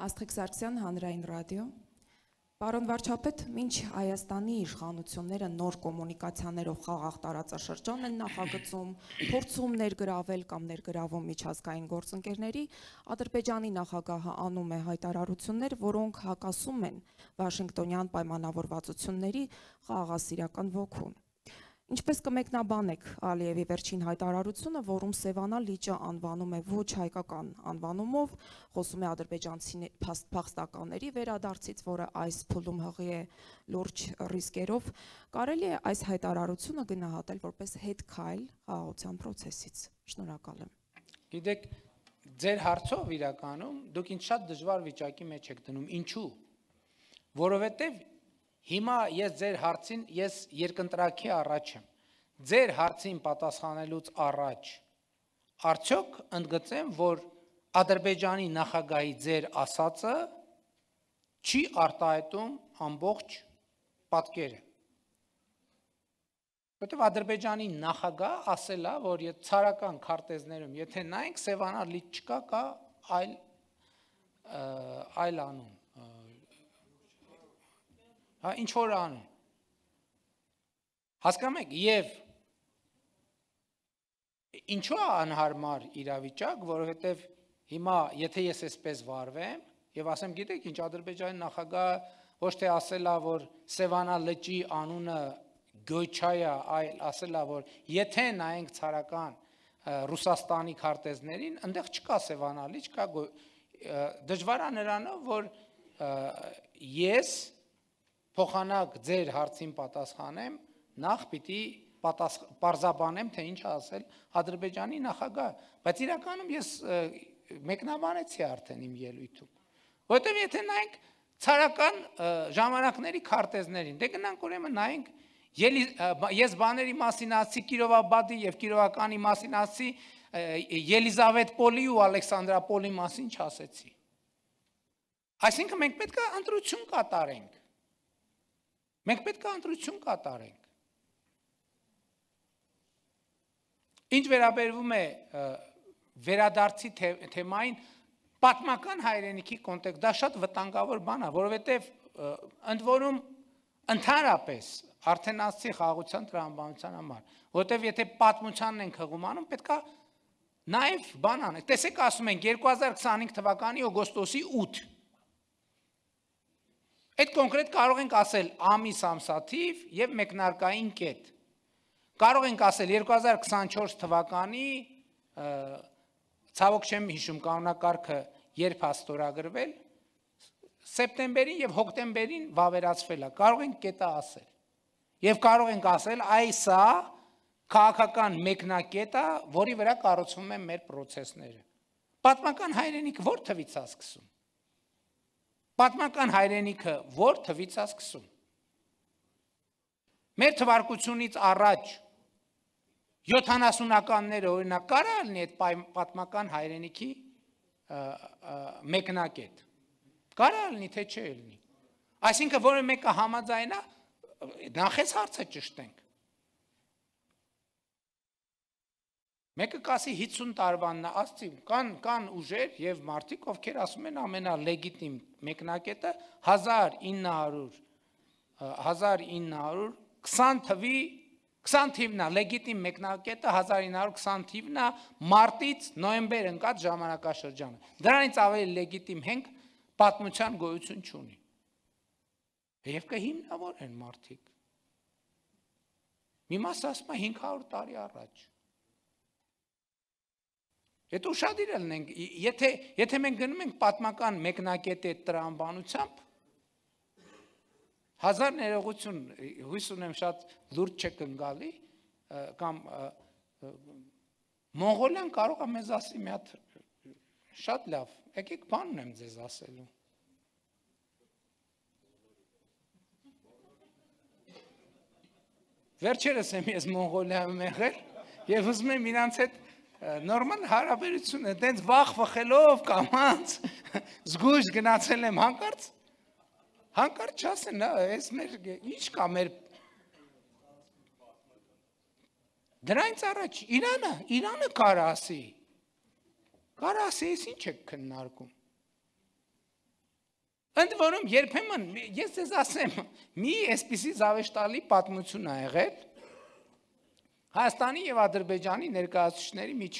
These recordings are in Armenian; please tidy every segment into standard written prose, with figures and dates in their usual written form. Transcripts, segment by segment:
Աստղիկ Սարգսյան, Հանրային ռադիո։ Պարոն վարչապետ, մինչ Հայաստանի իշխանությունները նոր կոմունիկացիաներով խաղաղ տարածաշրջան են նախագծում, փորձում ներգրավել կամ ներգրավում միջազգային գործընկերների, Ադրբեջանի նախագահը անում է հայտարարություններ, որոնք հակասում են Վաշինգտոնյան պայմանավորվածությունների խաղաղասիրական ոգուն։ Ինչպես կմեկնաբանեք Ալիևի վերջին հայտարարությունը, որում Սևանա լիճը անվանում է ոչ հայկական անվանումով, խոսում է ադրբեջանցի փախստականների վերադարձից, որը այս փուլում հղի է լուրջ ռիսկերով, կարելի է այս հայտարարությունը գնահատել որպես հետքայլ խաղաղության process-ից։ Շնորհակալ եմ։ Գիտեք, ձեր հարցով իրականում դուք ինձ շատ դժվար վիճակի մեջ եք դնում։ Ինչու՞։ Որովհետև հիմա ես երկընտրակի առաջ եմ։ Ձեր հարցին պատասխանելուց առաջ արդյոք ընդգծեմ, որ Ադրբեջանի նախագահի ձեր ասածը չի արտահայտում ամբողջ պատկերը։ Որտեվ Ադրբեջանի նախագահ ասել է, որ ցարական քարտեզներում, եթե նայենք, Սևանա լիճ չկա, կա այլ անուն։ Ինչ որ անուն։ Հասկանում եք, եւ ինչու է անհարմար իրավիճակ, որովհետեւ հիմա եթե ես այսպես վարվեմ եւ ասեմ, գիտեք ինչ, Ադրբեջանի նախագահը ոչ թե ասել է, որ Սևանա լճի անունը Գոյչայա, այլ ասել է, որ եթե նայենք ցարական Ռուսաստանի քարտեզներին, այնտեղ չկա Սևանա լիճ, կա դժվար է նրանով, որ ես փոխանակ ձեր հարցին պատասխանեմ, նախ պիտի պարզաբանեմ, թե ինչ ասել Ադրբեջանի նախագահ, բայց իրականում ես մեկնաբանեցի արդեն իմ ելույթում, որտեղ եթե նայենք ցարական ժամանակների քարտեզներին, դե գնանք ուրեմն նայենք, ես բաների մասին ասացի Կիրովաբադի եւ Կիրովականի մասին ասացի, Ելիզավետպոլի ու Ալեքսանդրապոլի մասին չասեցի։ Այսինքն մենք պետք է ընտրություն կատարենք։ Մենք պետք է ընտրություն կատարենք։ Ինչ վերաբերվում է վերադարձի թեմային, պատմական հայրենիքի կոնտեքստ, դա շատ վտանգավոր բան է, որովհետև ընդ որում ընդհանրապես արդեն ասացի խաղաղության տրամաբանության համար, որովհետև եթե պատմությանն ենք հղում անում, պետք է նաև բան անենք։ Տեսեք, ասում ենք 2025 թվականի օգոստոսի 8։ Այդ կոնկրետ կարող ենք ասել ամիս, ամսաթիվ եւ մեկնարկային կետ։ Կարող ենք ասել 2024 թվականի ցավոք չեմ հիշում կանոնակարգը երբ է ստորագրվել, սեպտեմբերին եւ հոկտեմբերին վավերացվել է։ Կարող ենք կետը ասել։ Եվ կարող ենք ասել այսա քաղաքական մեկնակետը, որի վրա կառուցվում են մեր process-ները։ Պատմական հայրենիքը ո՞ր թվից է սկսում։ Պատմական հայրենիքը ո՞ր թվից է սկսում։ Մեր թվարկությունից առաջ 70-ականները օրինակ կարա լինի այդ պատմական հայրենիքի մեկնակետ։ Կարա լինի, թե չէ լինի։ Այսինքն որը մեկը համաձայնա, նախ այս հարցը ճշտենք։ Մեկը կասի 50 տարվանն է, ասցի, կան ուժեր եւ մարդիկ, ովքեր ասում են ամենալեգիտիմ մեկնակետը 1920 թիվն է, լեգիտիմ մեկնակետը 1920 թիվն է, մարտից նոյեմբեր ընկած ժամանակաշրջանը։ Դրանից ավելի լեգիտիմ հենք պատմության գոյություն չունի։ Եվ կհիմնավորեն մարդիկ։ Մի մասը ասում է 500 տարի առաջ։ Այդ ուշադիր լինենք, եթե մենք գնում ենք պատմական մեկնակետի տրամաբանությամբ, հազար ներողություն, հույս ունեմ շատ լուրջ չեք ընկալի, կամ Մոնղոլիան կարող է մեզ ասի մի հատ շատ լավ, եկեք բան ունեմ ձեզ ասելու։ Վերջերս եմ ես Մոնղոլիայում եղել եւ ուզում եմ իրանց հետ նորմալ հարաբերություն է, դենց վախ վխելով կամած զգույշ գնացել եմ հանկարծ չասեն, այս մեր ինչ կա մեր դրանից առաջ Իրանը կարա ասի, ես ինչ եք քննարկում։ Ընդ որում երբեմն ես ձեզ ասեմ, մի այսպիսի զավեշտալի պատմություն ա եղել Հայաստանի եւ Ադրբեջանի ներկայացուցիչների միջև։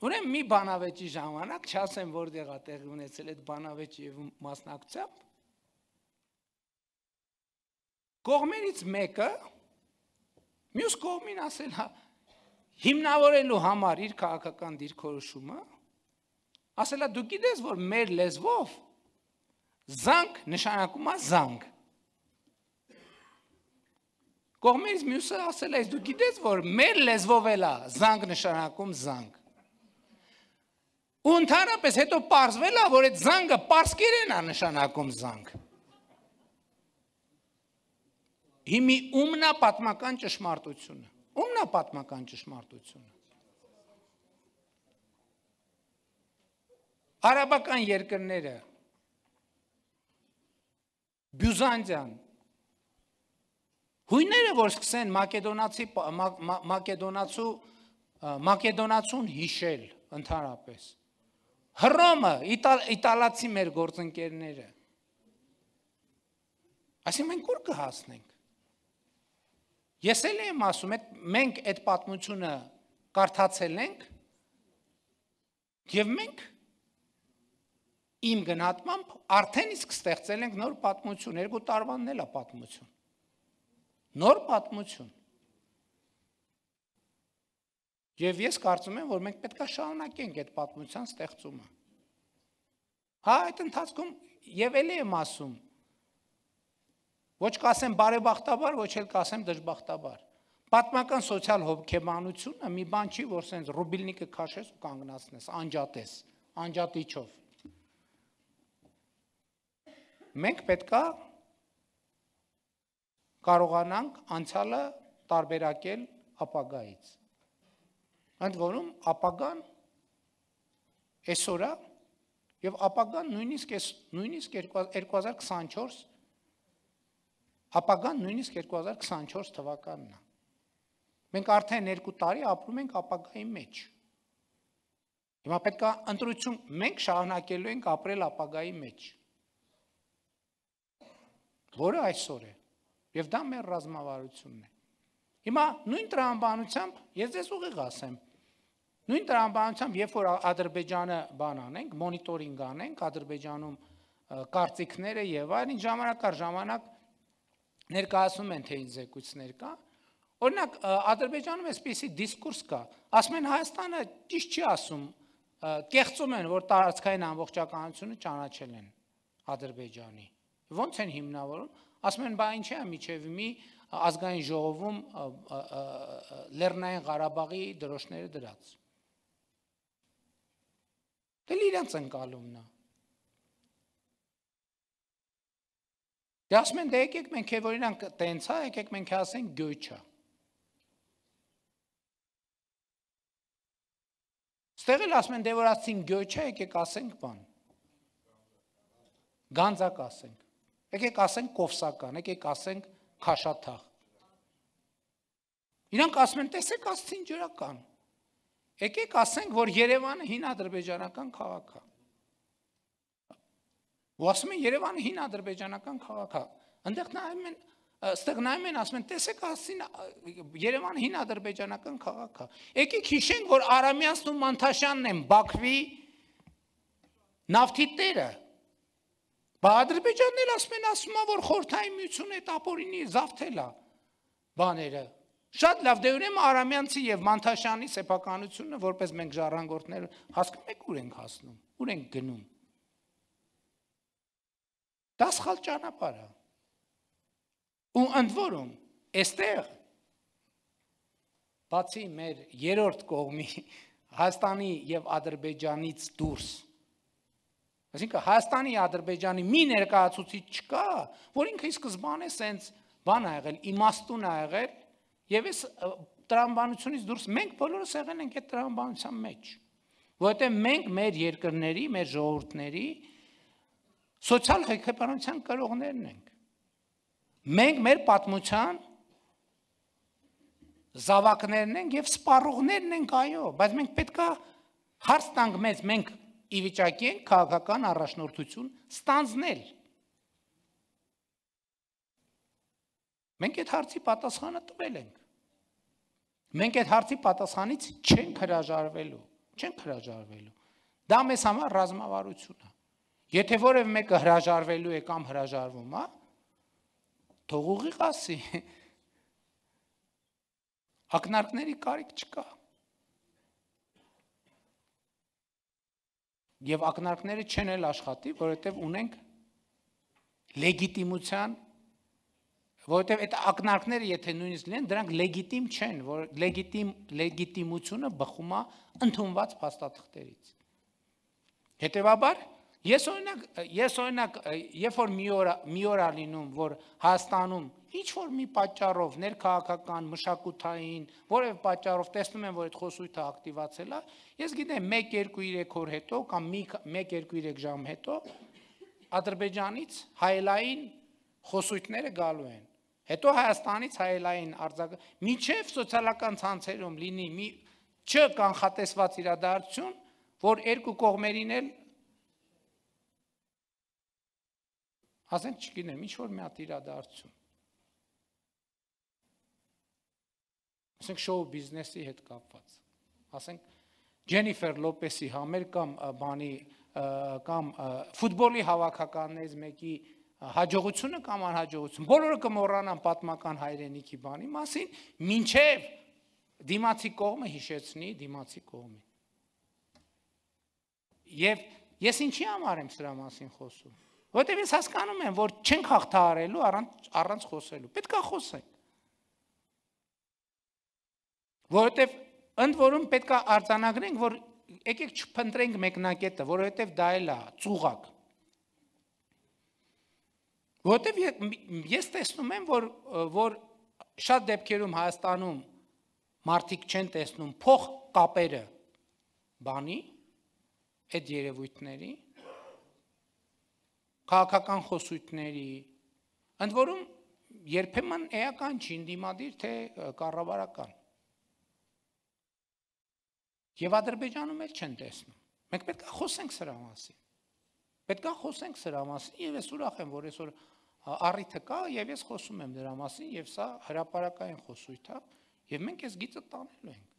Ուրեմն մի բանավեճի ժամանակ, չասեմ որտեղ է տեղի ունեցել այդ բանավեճի եւ մասնակցությամբ, կողմերից մեկը մյուս կողմին ասել է հիմնավորելու համար իր քաղաքական դիրքորոշումը, ասել է դու գիտես, որ մեր լեզվով զանգ նշանակում է զանգ։ Կողմերից մյուսը ասել է դու գիտես, որ մեր լեզվով էլ է զանգ նշանակում զանգ։ Ու ընդհանրապես հետո պարզվել է, որ այդ զանգը պարսկերեն է նշանակում զանգ։ Հիմի ումն է պատմական ճշմարտությունը։ Ումն է պատմական ճշմարտությունը։ Արաբական երկրները, Բյուզանդիան, հույները, որ սկսեն մակեդոնացուն հիշել ընդհանրապես, Հռոմը, իտալացի մեր գործընկերները, այսինքն մենք ուր կհասնենք։ Ես էլ եմ ասում, մենք այդ պատմությունը կարդացել ենք եւ մենք իմ գնահատմամբ արդեն իսկ ստեղծել ենք նոր պատմություն, 2 տարվանն էլ է պատմություն։ Նոր պատմություն։ Եվ ես կարծում եմ, որ մենք պետք է շարունակենք այդ պատմության ստեղծումը։ Հա, այդ ընթացքում եւ ելի եմ ասում, ոչ կասեմ բարեբախտաբար, ոչ էլ կասեմ դժբախտաբար։ Պատմական սոցիալ հոգեբանությունը մի բան չի, որ սենց ռուբիլնիկը քաշես ու կանգնացնես, անջատես, անջատիչով։ Մենք պետքա կարողանանք անցյալը տարբերակել ապագայից։ Ընդ որում ապագան այսօր է եւ ապագան նույնիսկ 2024 ապագան նույնիսկ 2024 թվականն է։ Մենք արդեն 2 տարի ապրում ենք ապագայի մեջ։ Հիմա պետք է ընտրություն մենք շարունակելու ենք ապրել ապագայի մեջ։ Որը այսօր է։ Եվ դա մեր ռազմավարությունն է։ Հիմա նույն տրամաբանությամբ ես ձեզ ուղիղ ասեմ։ Նույն տրամաբանությամբ, երբ որ Ադրբեջանը բան անենք, մոնիտորինգ անենք, Ադրբեջանում կարծիքները եւ այլն, ժամանակ առ ժամանակ ներկայացնում են թե ինչ զեկույցներ կա։ Օրինակ Ադրբեջանում այսպիսի դիսկուրս կա, ասում են Հայաստանը ճիշտ չի ասում, կեղծում են, որ տարածքային ամբողջականությունը ճանաչել են Ադրբեջանի։ Ոնց են հիմնավորում, ասում են, բա ինչ է միջև մի ազգային ժողովում Լեռնային Ղարաբաղի դրոշները դրած։ Դե իրանց ընկալումն է։ Դե ասում են, դե եկեք մենք որ իրանք տենց է, եկեք մենք ասենք գյոյչա։ Ստեղ էլ ասում են, դե որ ասին գյոյչա, եկեք ասենք բան։ Գանձակ ասենք։ Եկեք ասենք կովսական, եկեք ասենք քաշաթաղ։ Իրանք ասում են, տեսեք ասցին ջրական։ Եկեք ասենք, որ Երևանը հին ադրբեջանական քաղաք է։ Ու ասում են Երևանը հին ադրբեջանական քաղաք է։ Այնտեղ նայում են, ստեղ նայում են, ասում են, տեսեք ասցին Երևանը հին ադրբեջանական քաղաք է։ Եկեք հիշենք, որ Արամյանցն ու Մանթաշյանն են Բաքվի նավթի տերը։ Բա Ադրբեջանն էլ ասում է, որ խորհրդային միությունը այդ ապօրինի զավթել է բաները։ Շատ լավ, դե ուրեմն Արամյանցի եւ Մանթաշյանի սեփականությունը, որպես մենք ժառանգորդներ, հասկանում եք ուր ենք հասնում, ուր ենք գնում։ Դա սխալ ճանապարհ է։ Ու ընդ որում, այստեղ բացի մեր երրորդ կողմի Հայաստանի եւ Ադրբեջանից դուրս, այսինքն Հայաստանի Ադրբեջանի մի ներկայացուցիչ չկա, որ ինքը ի սկզբանե սենց բան ա եղել, իմաստուն ա եղել, եւ այս տրամաբանությունից դուրս մենք բոլորս եղել ենք այդ տրամաբանության մեջ, որովհետեւ մենք մեր երկրների, մեր ժողովուրդների սոցիալ հոգեբանության կրողներն ենք։ Մենք մեր պատմության զավակներն ենք եւ սպառողներն ենք, այո, բայց մենք պետքա Հարց տանք մեզ, մենք ի վիճակի ենք քաղաքական առաջնորդություն ստանձնել։ Մենք այդ հարցի պատասխանը տվել ենք։ Մենք այդ հարցի պատասխանից չենք հրաժարվելու։ Դա մեզ համար ռազմավարություն է։ Եթե որևէ մեկը հրաժարվելու է կամ հրաժարվում է, թող ուղիղ ասի։ Ակնարկների կարիք չկա։ Եվ ակնարկները չեն էլ աշխատի, որովհետև ունենք լեգիտիմության, որովհետև այդ ակնարկները, եթե նույնիսկ լինեն, դրանք լեգիտիմ չեն, որ լեգիտիմությունը բխում է ընդունված փաստաթղթերից։ Հետևաբար, ես օրինակ, երբ որ մի օր է լինում, որ Հայաստանում ինչ-որ մի պատճառով, ներքաղաքական, մշակութային, որևէ պատճառով տեսնում եմ, որ այդ խոսույթը ակտիվացել է, ես գիտեմ 1-2-3 օր հետո կամ 1-2-3 ժամ հետո Ադրբեջանից հայելային խոսույթները գալու են։ Հետո Հայաստանից հայելային արձագանք, մինչև սոցիալական ցանցերում լինի մի չկանխատեսված իրադարձություն, որ երկու կողմերին էլ ասենք չգիտեմ, ինչ-որ մի հատ իրադարձություն։ Ասենք շոու բիզնեսի հետ կապված։ Ասենք Ջենիֆեր Լոպեսի համար կամ ֆուտբոլի հավաքականներից մեկի հաջողությունը կամ անհաջողությունը, բոլորը կմոռանան պատմական հայրենիքի բանի մասին, մինչև դիմացի կողմը հիշեցնի դիմացի կողմին։ Եվ ես ինչի համար եմ սրա մասին խոսում, որովհետև ես հասկանում եմ, որ չենք հաղթահարելու առանց խոսելու, պետք է խոսենք, որովհետև ընդ որում պետք է արձանագրենք, որ եկեք չփնտրենք մեկնակետը, որովհետև դա էլ է ծուղակ։ Որովհետև ես տեսնում եմ, որ շատ դեպքերում Հայաստանում մարդիկ չեն տեսնում փող կապերը բանի, այդ երևույթների, քաղաքական խոսույթների, ընդ որում երբեմն էական չի, ընդդիմադիր թե կառավարական։ Եվ Ադրբեջանում էլ չեն տեսնում։ Մենք պետք է խոսենք սրա մասին։ Պետք է խոսենք սրա մասին, եւ ես ուրախ եմ, որ այսօր առիթը կա, եւ ես խոսում եմ դրա մասին, եւ սա հրապարակային խոսույթ է, եւ մենք այս գիծը տանելու ենք։